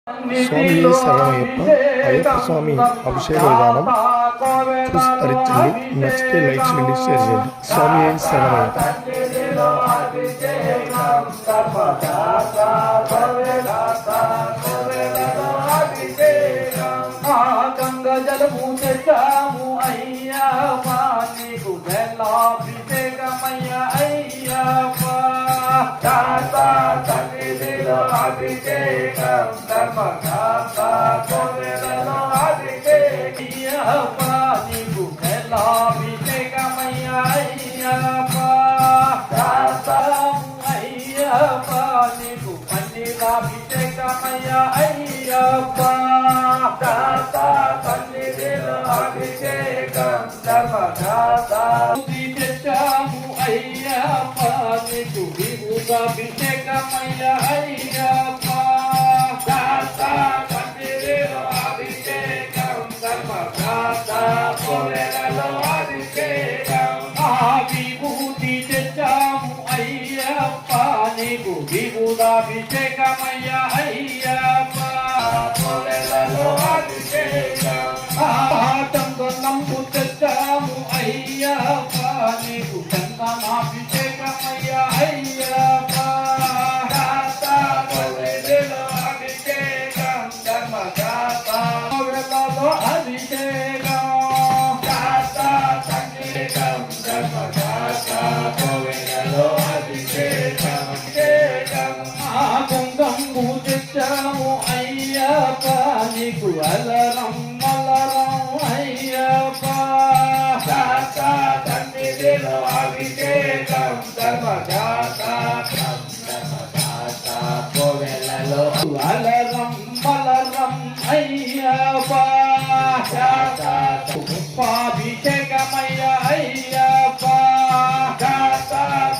స్వామి శరణమయ్యప్ప అయ్యప్ప స్వామి అభిషేక విధానం చూసి తరించండి. నచ్చితే లైక్ చేయండి, షేర్ చేయండి. స్వామి శరణమయ్యప్ప. గంగ జలము తెచ్చాము అయ్యప్ప, నీకు జలాభిషేకమయ్య అయ్యప్ప. సన్నిధిలో అభిషేకం ధర్మశాస్త్ర కోవెలలో అభిషేకయ్యప్ప, నీకు జలాభిషేకమయ్య అయ్యప్ప. అయ్యప్ప నీకు పండితాభిషేకమయ్య అయ్యప్ప. సన్నిధిలో అభిషేకం ధర్మశాస్త్ర తెచ్చాము అయ్యప్ప, నీకు విభూతాభిషేకమయ్య అయ్యప్ప. సన్నిధిలో అభిషేకం ధర్మశాస్త్ర కోవెలలో అభిషేకం. విభూతి తెచ్చాము అయ్యప్ప, నీకు విభూతాభిషేకమయ్య అయ్యప్ప. కోవెలలో అభిషేకం. చందనంపు తెచ్చాము అయ్యప్ప, నీకు చందనాభిషేకమయ్య అయ్యప్ప. కోవెలలో అభిషేకం ధర్మశాస్త్ర కోవెలలో అభిషేకం. సంగీతం ధర్మశాస్త్ర కోవెలలో అభిషేకం. కుంగంబు తెచ్చాము అయ్యప్ప, నీకు అలరం మలరం అయ్యప్ప. సన్నిధిలో అభిషేకం ధర్మశాస్త్ర కోవెలలో అలరం మలరం అయ్యప్ప. పుష్పాభిషేకమయ్య అయ్యప్ప.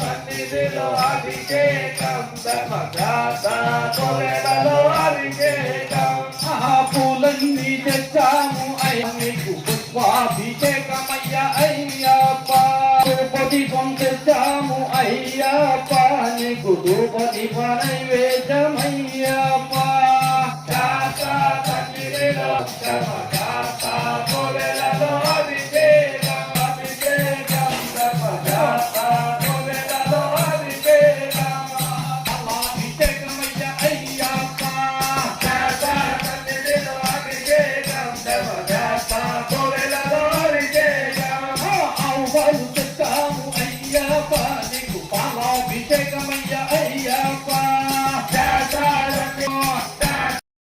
సన్నిధిలో అభిషేకం ధర్మశాస్త్ర కోవెలలో అభిషేకం. పూలన్నీ తెచ్చాము నీకు పుష్పాభిషేకమయ్య అయ్యప్ప. ధూపదీపం తెచ్చాము అయ్యప్ప, నీకు ధూపదీపమయ్య